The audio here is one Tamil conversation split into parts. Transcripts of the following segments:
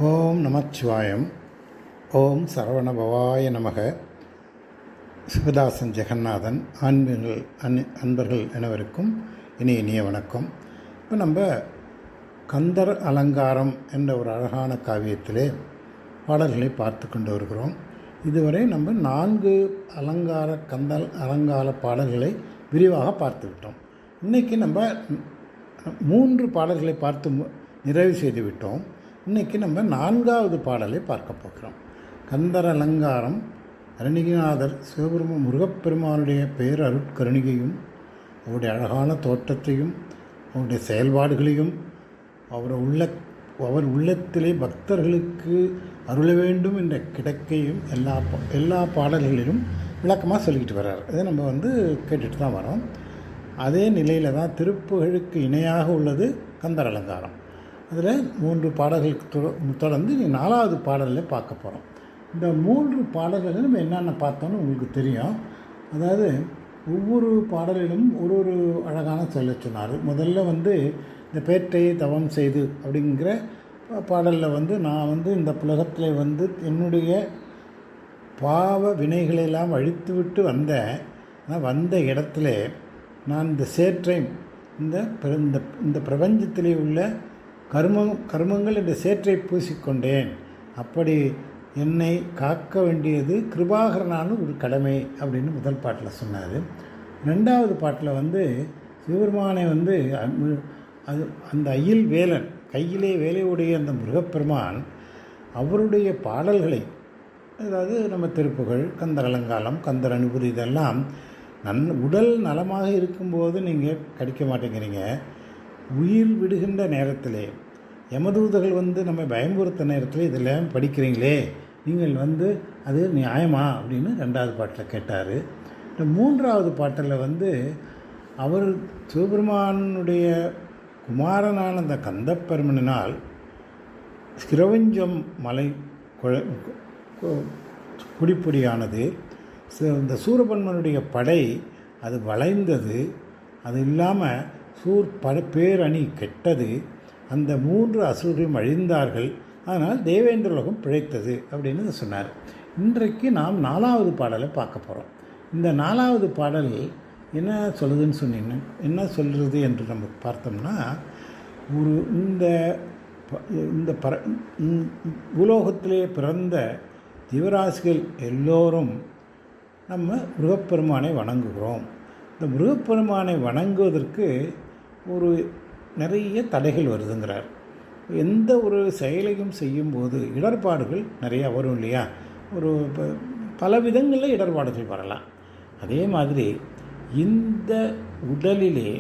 ஓம் நமச்சிவாயம். ஓம் சரவணபவாய நமக. சிவதாசன் ஜெகநாதன் அன்பர்கள் அனைவருக்கும் இனிய வணக்கம். இப்போ நம்ம கந்தர் அலங்காரம் என்ற ஒரு அழகான காவியத்திலே பாடல்களை பார்த்து கொண்டு வருகிறோம். இதுவரை நம்ம 4 கந்தர் அலங்கார பாடல்களை விரிவாக பார்த்துவிட்டோம். இன்றைக்கி நம்ம 3 பாடல்களை பார்த்து நிறைவு செய்து விட்டோம். இன்றைக்கி நம்ம 4வது பாடலை பார்க்க போகிறோம். கந்தர் அலங்காரம் அருணகிரிநாதர் முருகப்பெருமானுடைய பேரருட்கருணிகையும் அவருடைய அழகான தோற்றத்தையும் அவருடைய செயல்பாடுகளையும் அவர் உள்ளத்திலே பக்தர்களுக்கு அருள வேண்டும் என்ற கிடக்கையும் எல்லா பாடல்களிலும் விளக்கமாக சொல்லிக்கிட்டு வர்றார். இதை நம்ம கேட்டுட்டு தான் வரோம். அதே நிலையில் தான் திருப்புகழுக்கு இணையாக உள்ளது கந்தர் அலங்காரம். அதில் 3 பாடல்களுக்கு தொடர்ந்து 4வது பாடலில் பார்க்க போகிறோம். இந்த 3 பாடல்களில் நம்ம என்னென்ன பார்த்தோன்னு உங்களுக்கு தெரியும். அதாவது ஒவ்வொரு பாடலிலும் ஒரு அழகான சொல்ல சொன்னார். முதல்ல இந்த பேற்றையை தவம் செய்து அப்படிங்கிற பாடலில் நான் இந்த புலகத்தில் இந்த பாவ வினைகளெல்லாம் அழித்துவிட்டு வந்த இடத்துல நான் இந்த சேற்றை இந்த பிரபஞ்சத்திலே உள்ள கர்மங்கள் என்ற சேற்றை பூசிக்கொண்டேன். அப்படி என்னை காக்க வேண்டியது கிருபாகரனான ஒரு கடமை அப்படின்னு முதல் பாட்டில் சொன்னார். 2வது பாட்டில் சிவபெருமானை அந்த அயில் வேலன் கையிலே வேலையுடைய அந்த முருகப்பெருமான் அவருடைய பாடல்களை, அதாவது நம்ம திருப்புகழ், கந்தர் அலங்காரம், கந்தர் அனுபூதி, இதெல்லாம் உடல் நலமாக இருக்கும்போது நீங்கள் கடிக்க மாட்டேங்கிறீங்க. உயிர் விடுகின்ற நேரத்திலே யமதூதர்கள் நம்ம பயமுறுத்த நேரத்தில் இதெல்லாம் படிக்கிறீங்களே, நீங்கள் அது நியாயமா அப்படின்னு 2வது பாட்டில் கேட்டார். இந்த 3வது பாட்டில் அவர் சிவபெருமானுடைய குமாரனான அந்த கந்தப்பெருமனால் சிரவஞ்சம் மலை பொடிப்பொடியானது, இந்த சூரபன்மனுடைய படை அது வளைந்தது, அது இல்லாமல் பேரணி கெட்டது, அந்த 3 அசுரரும் அழிந்தார்கள், அதனால் தேவேந்திரலோகம் பிழைத்தது அப்படின்னு சொன்னார். இன்றைக்கு நாம் 4வது பாடலை பார்க்க போகிறோம். இந்த 4வது பாடல் என்ன சொல்லுதுன்னு சொன்னீங்கன்னா, என்ன சொல்கிறது என்று நம்ம பார்த்தோம்னா, இந்த பூலோகத்திலே பிறந்த ஜீவராசிகள் எல்லோரும் நம்ம முருகப்பெருமானை வணங்குகிறோம். இந்த முருகப்பெருமானை வணங்குவதற்கு நிறைய தடைகள் வருதுங்கிறார். எந்த ஒரு செயலையும் செய்யும்போது இடர்பாடுகள் நிறையா வரும் இல்லையா? பல விதங்களில் இடர்பாடுகள் வரலாம். அதே மாதிரி இந்த உடலிலே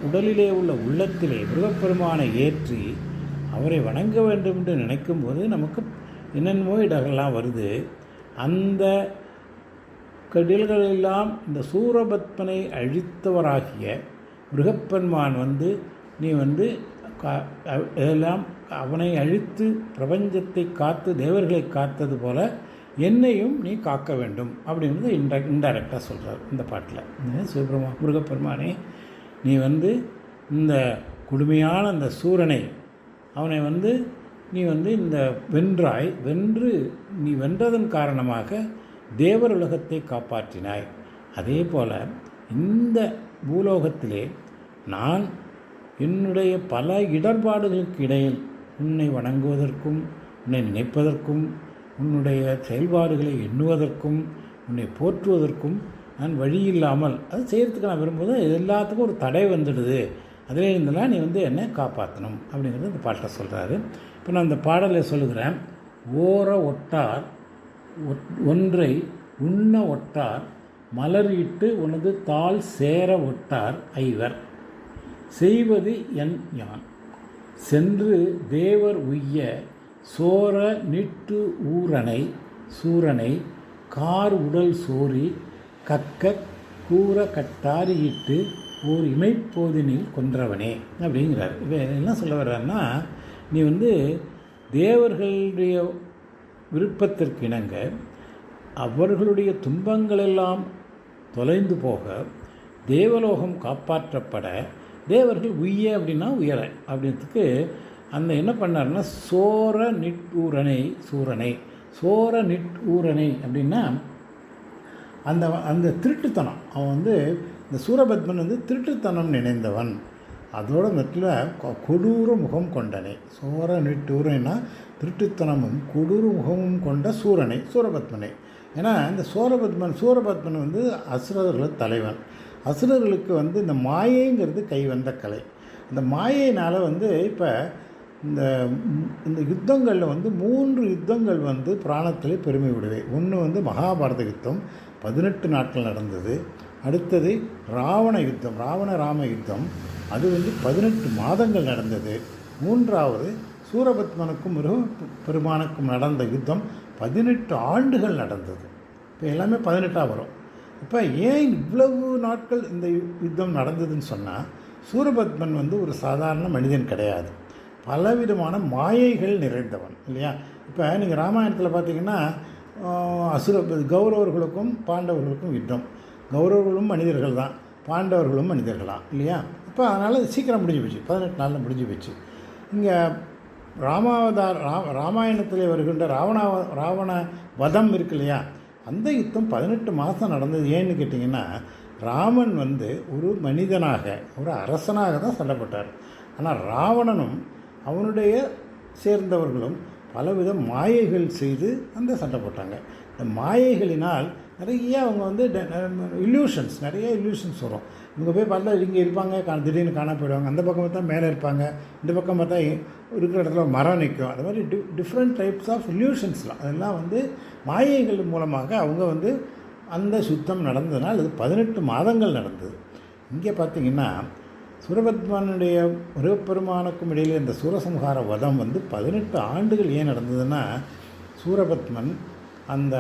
உடலிலே உள்ள உள்ளத்திலே முருகப்பெருமானை ஏற்றி அவரை வணங்க வேண்டும் என்று நினைக்கும்போது நமக்கு என்னென்னமோ இடர்கள்லாம் வருது. அந்த கடல்களெல்லாம் இந்த சூரபத்மனை அழித்தவராகிய முருகப்பெருமான் நீ எல்லாம் அவனை அழித்து பிரபஞ்சத்தை காத்து தேவர்களை காத்தது போல என்னையும் நீ காக்க வேண்டும் அப்படின்றது இன்டைரக்டாக சொல்கிறார் இந்த பாட்டில். முருகப்பெருமானே, நீ இந்த கொடுமையான அந்த சூரனை அவனை நீ இந்த நீ வென்றதன் காரணமாக தேவர் உலகத்தை காப்பாற்றினாய். அதே போல் இந்த பூலோகத்திலே நான் என்னுடைய பல இடர்பாடுகளுக்கு இடையில் உன்னை வணங்குவதற்கும், உன்னை நினைப்பதற்கும், உன்னுடைய செயல்பாடுகளை எண்ணுவதற்கும், உன்னை போற்றுவதற்கும் நான் வழியில்லாமல் அது செய்கிறதுக்கு நான் விரும்புவது எல்லாத்துக்கும் ஒரு தடை வந்துடுது. அதிலே இருந்தெல்லாம் நீ என்னை காப்பாற்றணும் அப்படிங்கிறது இந்த பாட்டில் சொல்கிறாரு. இப்போ நான் இந்த பாடலை சொல்லுகிறேன். ஓர ஒட்டார் ஒன்றை உண்ண ஒட்டார் மலரிட்டு உனது தாள் சேர ஒட்டார் ஐவர் செய்வது என் யான் சென்று தேவர் உய்ய சோர நிட்டு சூரனை கார் உடல் சோரி கக்க கூற கட்டாரியிட்டு ஓர் இமைப்போதினில் கொன்றவனே அப்படிங்கிறார். என்ன சொல்ல வர்றாருன்னா, நீ தேவர்களுடைய விருப்பத்திற்கு இணங்க அவர்களுடைய துன்பங்களெல்லாம் தொலைந்து போக தேவலோகம் காப்பாற்றப்பட தேவர்கள் உய்ய அப்படின்னா உயர அப்படின்றதுக்கு அந்த என்ன பண்ணாருன்னா சோர நிட்டூரனை சோர நிட்டூரனை அப்படின்னா அந்த அந்த திருட்டுத்தனம், அவன் வந்து இந்த சூரபத்மன் வந்து திருட்டுத்தனம் நினைந்தவன், அதோட மத்தியில் கொடூர முகம் கொண்டனை. சோர நிட்டூரனா திருட்டுத்தனமும் கொடூர முகமும் கொண்ட சூரபத்மனை. ஏன்னா இந்த சூரபத்மன் வந்து அசுரர்கள் தலைவன். அசுரர்களுக்கு வந்து இந்த மாயைங்கிறது கைவந்த கலை. இந்த மாயையினால் வந்து இப்போ இந்த யுத்தங்களில் வந்து 3 யுத்தங்கள் வந்து புராணத்திலே பெருமை விடுவே. ஒன்று வந்து மகாபாரத யுத்தம் 18 நாட்கள் நடந்தது. அடுத்தது ராவண யுத்தம், ராம யுத்தம், அது வந்து 18 மாதங்கள் நடந்தது. மூன்றாவது சூரபத்மனுக்கும் பெருமானுக்கும் நடந்த யுத்தம் 18 ஆண்டுகள் நடந்தது. இப்போ எல்லாமே 18ஆக வரும். இப்போ ஏன் இவ்வளவு நாட்கள் இந்த யுத்தம் நடந்ததுன்னு சொன்னால், சூரபத்மன் வந்து ஒரு சாதாரண மனிதன் கிடையாது, பலவிதமான மாயைகள் நிறைந்தவன் இல்லையா. இப்போ நீங்கள் ராமாயணத்தில் பார்த்தீங்கன்னா கௌரவர்களுக்கும் பாண்டவர்களுக்கும் யுத்தம். கௌரவர்களும் மனிதர்கள் தான், பாண்டவர்களும் மனிதர்களாம் இல்லையா. இப்போ அதனால் சீக்கிரம் முடிஞ்சு போச்சு, 18 நாளில் முடிஞ்சு போச்சு. இங்கே ராமாயணத்திலே வருகின்ற ராவண வதம் இருக்கு இல்லையா, அந்த யுத்தம் 18 மாதம் நடந்தது. ஏன்னு கேட்டிங்கன்னா, ராமன் வந்து ஒரு மனிதனாக ஒரு அரசனாக தான் சொல்லப்பட்டார். ஆனால் ராவணனும் அவனுடைய சேர்ந்தவர்களும் பலவித மாயைகள் செய்து அந்த சண்டை போட்டாங்க. இந்த மாயைகளினால் நிறைய அவங்க வந்து நிறைய இல்யூஷன்ஸ் வரும். இவங்க போய் பார்த்தா இங்கே இருப்பாங்க, திடீர்னு காண போயிடுவாங்க. அந்த பக்கம் பார்த்தா மேலே இருப்பாங்க, இந்த பக்கம் பார்த்தா இருக்கிற இடத்துல மரம் நிற்கும். அது மாதிரி டிஃப்ரெண்ட் டைப்ஸ் ஆஃப் இல்யூஷன்ஸ்லாம், அதெல்லாம் வந்து மாயைகள் மூலமாக அவங்க வந்து அந்த சுத்தம் நடந்ததுனால் அது 18 மாதங்கள் நடந்தது. இங்கே பார்த்திங்கன்னா சூரபத்மனுடைய முருகப்பெருமானுக்கும் இடையில் இந்த சூரசம்ஹார வதம் வந்து 18 ஆண்டுகள் ஏன் நடந்ததுன்னா, சூரபத்மன், அந்த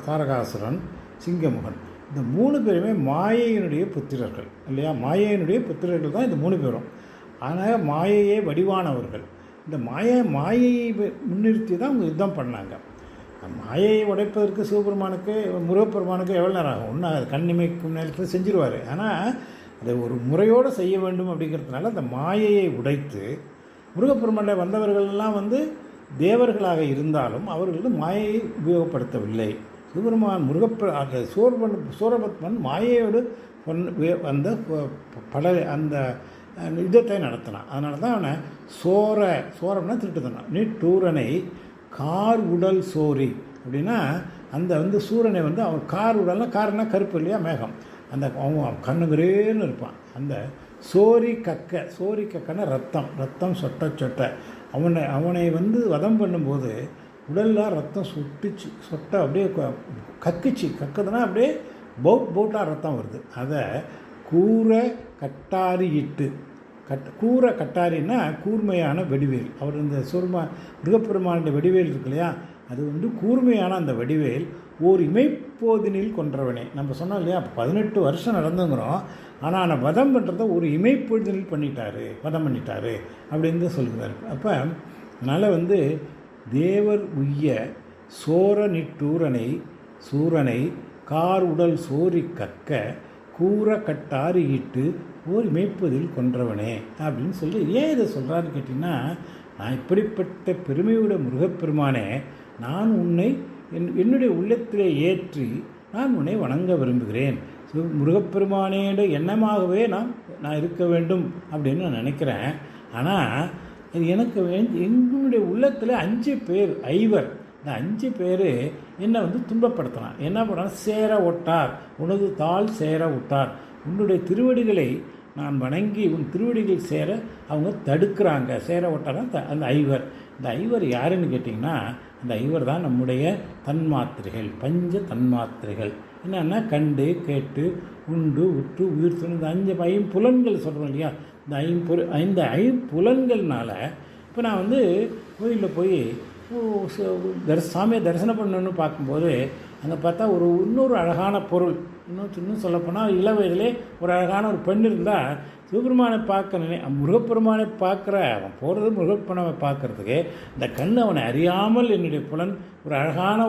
தாரகாசுரன், சிங்கமுகன், இந்த 3 பேருமே மாயையினுடைய புத்திரர்கள் இல்லையா. மாயையினுடைய புத்திரர்கள் தான் இந்த 3 பேரும். ஆனால் மாயையே வடிவானவர்கள். இந்த மாயையை முன்னிறுத்தி தான் அவங்க யுத்தம் பண்ணாங்க. மாயையை உடைப்பதற்கு சிவபெருமானுக்கு முருகப்பெருமானுக்கு எவ்வளோ நேரம் ஆகும்? ஒன்றாக கண்ணிமைக்கும் நேரத்தில் செஞ்சிருவார். ஆனால் அதை ஒரு முறையோடு செய்ய வேண்டும் அப்படிங்கிறதுனால அந்த மாயையை உடைத்து முருகப்பெருமானை வந்தவர்களெல்லாம் வந்து தேவர்களாக இருந்தாலும் அவர்களுக்கு மாயையை உபயோகப்படுத்தவில்லை. சிவபெருமான் சூரபத்மன் மாயையோடு அந்த அந்த யுத்தத்தை நடத்தினான். அதனால தான் அவனை சோரம்னா திருட்டுத்தனான். நிட்டூரனை கார் உடல் சோரி அப்படின்னா அந்த வந்து சூரனை வந்து அவன் கார் உடல்னா, கார்னா கருப்பு இல்லையா, மேகம், அந்த அவன் கண்ணுகிறேன்னு இருப்பான். அந்த சோரி கக்கன்னா ரத்தம் சொட்ட அவனை வந்து வதம் பண்ணும்போது உடலில் ரத்தம் சொட்ட அப்படியே கக்குதுன்னா அப்படியே போட்டாக ரத்தம் வருது. அதை கூரை கட்டாரின்னா கூர்மையான வெடிவேல். அவர் இந்த முருகப்பெருமானுடைய வெடிவேல் இருக்கு இல்லையா, அது வந்து கூர்மையான அந்த வடிவேல் ஓர் இமைப்போதினில் கொன்றவனே. நம்ம சொன்னோம் இல்லையா, 18 வருஷம் நடந்துங்கிறோம், ஆனால் நான் வதம் பண்ணுறத ஒரு இமைப்பொழுதினில் வதம் பண்ணிட்டாரு அப்படின்னு சொல்லுகிறார். அப்போ அதனால் வந்து தேவர் உய்ய சோர நிட்டூரனை சூரனை கார் உடல் சோரி கற்க கூற கட்டாறு ஈட்டு ஓர் இமைப்பதில் கொன்றவனே அப்படின்னு சொல்லி ஏன் இதை சொல்கிறான்னு கேட்டிங்கன்னா, நான் இப்படிப்பட்ட பெருமையோட முருகப்பெருமானே, நான் உன்னை என்னுடைய உள்ளத்திலே ஏற்றி நான் உன்னை வணங்க விரும்புகிறேன். முருகப்பெருமானேட எண்ணமாகவே நான் இருக்க வேண்டும் அப்படின்னு நான் நினைக்கிறேன். ஆனால் இது எனக்கு எங்களுடைய உள்ளத்தில் 5 பேர் ஐவர், இந்த 5 பேர் என்னை வந்து துன்பப்படுத்தலாம். என்ன பண்ணால் சேர ஒட்டார், உனது தாள் சேர ஒட்டார், உன்னுடைய திருவடிகளை நான் வணங்கி உன் திருவடிகள் சேர அவங்க தடுக்கிறாங்க. சேர ஒட்டார்னா அந்த ஐவர். இந்த ஐவர் யாருன்னு கேட்டிங்கன்னா, அந்த ஐவர் தான் நம்முடைய தன்மாத்திரைகள், பஞ்ச தன்மாத்திரைகள். என்னென்னா கண்டு கேட்டு உண்டு உற்று உயிர் துணி, இந்த 5 ஐம்புலன்கள் சொல்கிறோம் இல்லையா, இந்த ஐம்புலன்கள்னால இப்போ நான் வந்து கோயிலில் போய் சாமியை தரிசனம் பண்ணணுன்னு பார்க்கும்போது அங்கே பார்த்தா இன்னொரு அழகான பொருள், இன்னும் சொல்லப்போனால் இள வயதிலே ஒரு அழகான ஒரு பெண் இருந்தால் சிவபெருமானை முருகப்பெருமானை அவன் போகிறது முருகப்பெருமானை பார்க்குறதுக்கு இந்த கண் அவனை அறியாமல் என்னுடைய புலன் ஒரு அழகான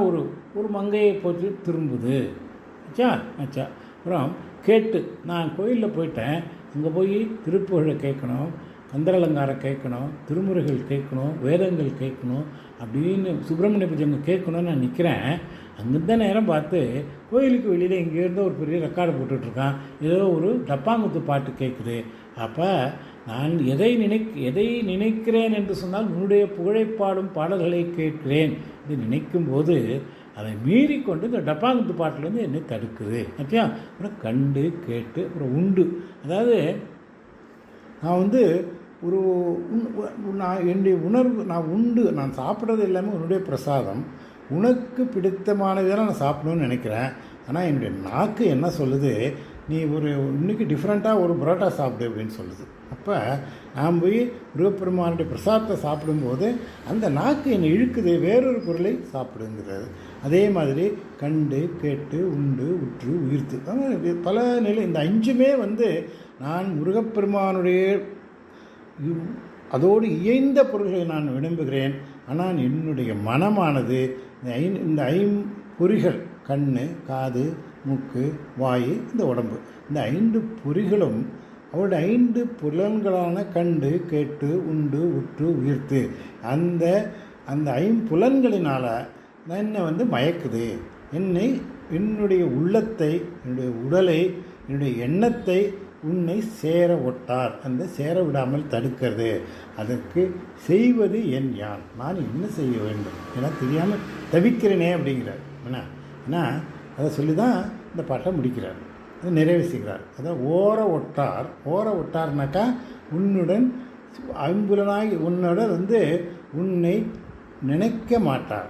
ஒரு மங்கையை போட்டு திரும்புது. ஆச்சா அப்புறம் கேட்டு நான் கோயிலில் போயிட்டேன், அங்கே போய் திருப்புகழை கேட்கணும், கந்தரலங்காரம் கேட்கணும், திருமுறைகள் கேட்கணும், வேதங்கள் கேட்கணும் அப்படின்னு சுப்பிரமணிய பூஜைங்க கேட்கணும்னு நான் நிற்கிறேன். அங்கிருந்த நேரம் பார்த்து கோயிலுக்கு வெளியில் இங்கேருந்து ஒரு பெரிய ரெக்கார்டு போட்டுட்ருக்கான். ஏதோ ஒரு டப்பாங்குத்து பாட்டு கேட்குது. அப்போ நான் எதை நினைக்கிறேன் என்று சொன்னால் உன்னுடைய புகழைப்பாடும் பாடல்களை கேட்கிறேன் என்று நினைக்கும்போது அதை மீறிக்கொண்டு இந்த டப்பாங்குத்து பாட்டிலேருந்து என்னை தடுக்குது. ஓகே, அப்புறம் கண்டு கேட்டு அப்புறம் உண்டு. அதாவது நான் வந்து நான் என்னுடைய உணர்வு, நான் உண்டு, நான் சாப்பிட்றது எல்லாமே உன்னுடைய பிரசாதம், உனக்கு பிடித்தமானதெல்லாம் நான் சாப்பிடணும்னு நினைக்கிறேன். ஆனால் என்னுடைய நாக்கு என்ன சொல்லுது, நீ இன்றைக்கி டிஃப்ரெண்ட்டாக ஒரு பரோட்டா சாப்பிடு அப்படின்னு சொல்லுது. அப்போ நான் போய் முருகப்பெருமானுடைய பிரசாதத்தை சாப்பிடும்போது அந்த நாக்கு என்னை இழுக்குது, வேறொரு பொருளை சாப்பிடுங்கிறது. அதே மாதிரி கண்டு கேட்டு உண்டு உற்று உயிர்த்து பல நிலை. இந்த 5மே நான் முருகப்பெருமானுடைய அதோடு இயைந்த பொருள்களை நான் விரும்புகிறேன். ஆனால் என்னுடைய மனமானது இந்த பொறிகள், கண், காது, மூக்கு, வாய், இந்த உடம்பு, இந்த 5 பொறிகளும் அவருடைய 5 புலன்களான கண்டு கேட்டு உண்டு உற்று உயிர்த்து அந்த 5 புலன்களினால் என்னை மயக்குது. என்னுடைய உள்ளத்தை, என்னுடைய உடலை, என்னுடைய எண்ணத்தை உன்னை சேர ஒட்டார், அந்த சேர விடாமல் தடுக்கிறது. அதற்கு செய்வது என் யான், நான் என்ன செய்ய வேண்டும் என தெரியாமல் தவிக்கிறேனே அப்படிங்கிறார். ஏன்னா அதை சொல்லி தான் இந்த பாட்டை முடிக்கிறார், அதை நிறைவு செய்கிறார். அதான் ஓர ஒட்டார்னாக்கா உன்னுடன் ஐம்புலனாகி உன்னோட உன்னை நினைக்க மாட்டார்.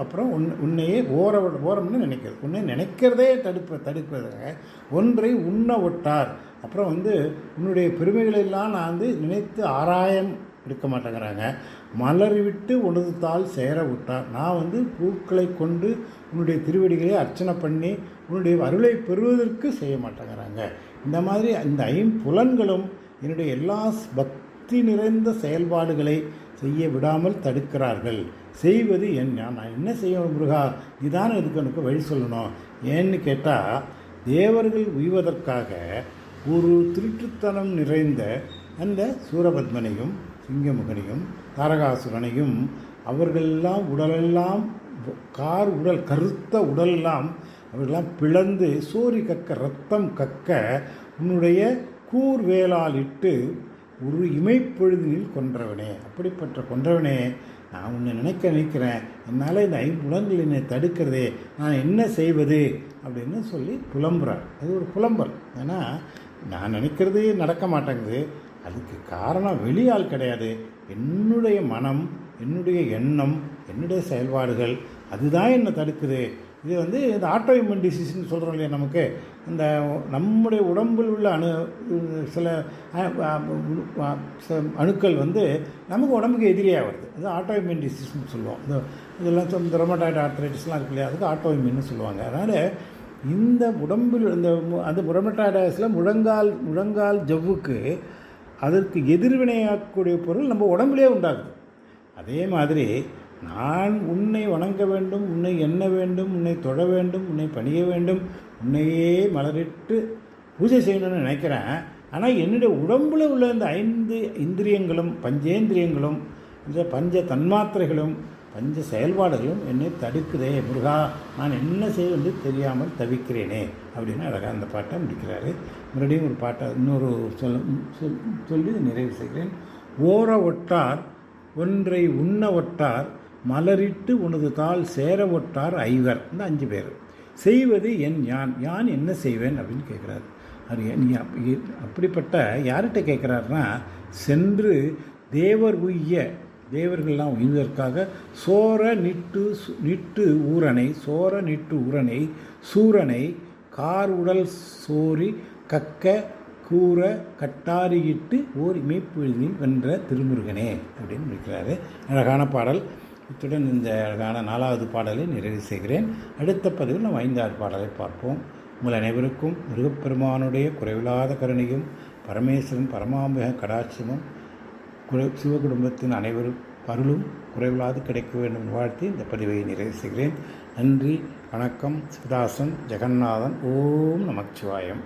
அப்புறம் உன்னையே ஓரம்னு நினைக்கிறது, உன்னை நினைக்கிறதே தடுப்பதாக ஒன்றை உண்ண ஒட்டார். அப்புறம் உன்னுடைய பெருமைகளெல்லாம் நான் நினைத்து ஆராயம் எடுக்க மாட்டேங்கிறாங்க. மலர் விட்டு உனது தாள் சேர விட்டார். நான் பூக்களை கொண்டு உன்னுடைய திருவடிகளை அர்ச்சனை பண்ணி உன்னுடைய அருளை பெறுவதற்கு செய்ய மாட்டேங்கிறாங்க. இந்த மாதிரி இந்த 5 புலன்களும் என்னுடைய எல்லா பக்தி நிறைந்த செயல்பாடுகளை செய்ய விடாமல் தடுக்கிறார்கள். செய்வது நான் என்ன செய்யணும் முருகா, இதான இதுக்கு எனக்கு வழி சொல்லணும். ஏன்னு கேட்டால் தேவர்கள் உய்வதற்காக ஒரு திருட்டுத்தனம் நிறைந்த அந்த சூரபத்மனையும் சிங்கமுகனையும் தாரகாசுரனையும் அவர்களெல்லாம் உடலெல்லாம் கருத்த உடலெல்லாம் அவர்களெல்லாம் பிளந்து சோரி கக்க ரத்தம் கக்க உன்னுடைய கூர்வேலால் இட்டு ஒரு இமைப்பொழுதினில் கொன்றவனே, அப்படிப்பட்ட கொன்றவனே, நான் உன்னை நினைக்கிறேன், என்னால் இந்த 5 புலன்கள் என்னை தடுக்கிறதே, நான் என்ன செய்வது அப்படின்னு சொல்லி புலம்புறார். அது ஒரு புலம்பல். ஏன்னா நான் நினைக்கிறது நடக்க மாட்டேங்குது. அதுக்கு காரணம் வெளியால் கிடையாது, என்னுடைய மனம், என்னுடைய எண்ணம், என்னுடைய செயல்பாடுகள், அதுதான் என்னை தடுக்குது. இது இந்த ஆட்டோ இம்யூன் டிசீஸ்ன்னு சொல்கிறோம் இல்லையா, நமக்கு இந்த நம்முடைய உடம்பில் உள்ள சில அணுக்கள் நமக்கு உடம்புக்கு எதிரியாக வருது. அது ஆட்டோ இம்யூன் டிசீஸ்ன்னு சொல்லுவோம். இதெல்லாம் இந்த ரொமட்டாய்டு ஆர்த்ரைட்டிஸ்லாம் இருக்கு இல்லையா, அதுக்கு ஆட்டோ இம்யூன்னு சொல்லுவாங்க. அதனால் இந்த உடம்பில் அந்த ரொமட்டாய்டாஸில் முழங்கால் ஜவ்வுக்கு அதற்கு எதிர்வினையாகக்கூடிய பொருள் நம்ம உடம்புலேயே உண்டாகுது. அதே மாதிரி நான் உன்னை வணங்க வேண்டும், உன்னை எண்ண வேண்டும், உன்னை தொழ வேண்டும், உன்னை பணிய வேண்டும், உன்னையே மலரிட்டு பூஜை செய்யணும்னு நினைக்கிறேன். ஆனால் என்னுடைய உடம்பில் உள்ள இந்த 5 இந்திரியங்களும் பஞ்சேந்திரியங்களும் இந்த பஞ்ச தன்மாத்திரைகளும் பஞ்ச செயல்பாடுகளும் என்னை தடுக்குதே முருகா, நான் என்ன செய்வது தெரியாமல் தவிக்கிறேனே அப்படின்னு அழகாக அந்த பாட்டை முடிக்கிறாரு. மறுபடியும் ஒரு பாட்டை இன்னொரு சொல்லி நிறைவு செய்கிறேன். ஓர ஒட்டார் ஒன்றை உண்ண ஒட்டார் மலரிட்டு உனது தாள் சேர ஒட்டார் 5 இந்த 5 பேர் செய்வது என் யான் என்ன செய்வேன் அப்படின்னு கேட்குறாரு. அது நீ அப்படிப்பட்ட யார்கிட்ட கேட்குறாருன்னா, சென்று தேவர் உய்ய, தேவர்கள்லாம் உய்வதற்காக சோர நிட்டு ஊரனை சூரனை கார் உடல் சோரி கக்க கூற கட்டாரியிட்டு ஓர் இமைப்பொழுதில் வென்ற திருமுருகனே அப்படின்னு இருக்கிறாரு. அழகான பாடல். இத்துடன் இந்த அழகான 4வது பாடலை நிறைவு செய்கிறேன். அடுத்த பதிவில் நாம் 5வது பாடலை பார்ப்போம். உங்கள் அனைவருக்கும் முருகப்பெருமானுடைய குறைவில்லாத கருணையும் பரமேஸ்வரன் பரமாம்பிக கடாட்சமும் சிவகுடும்பத்தின் அனைவரும் அருளும் குறைவில்லாது கிடைக்க வேண்டும் வாழ்த்தி இந்த பதிவை நிறைவு செய்கிறேன். நன்றி, வணக்கம். சிவதாசன், ஜெகநாதன். ஓம் நமச்சிவாயம்.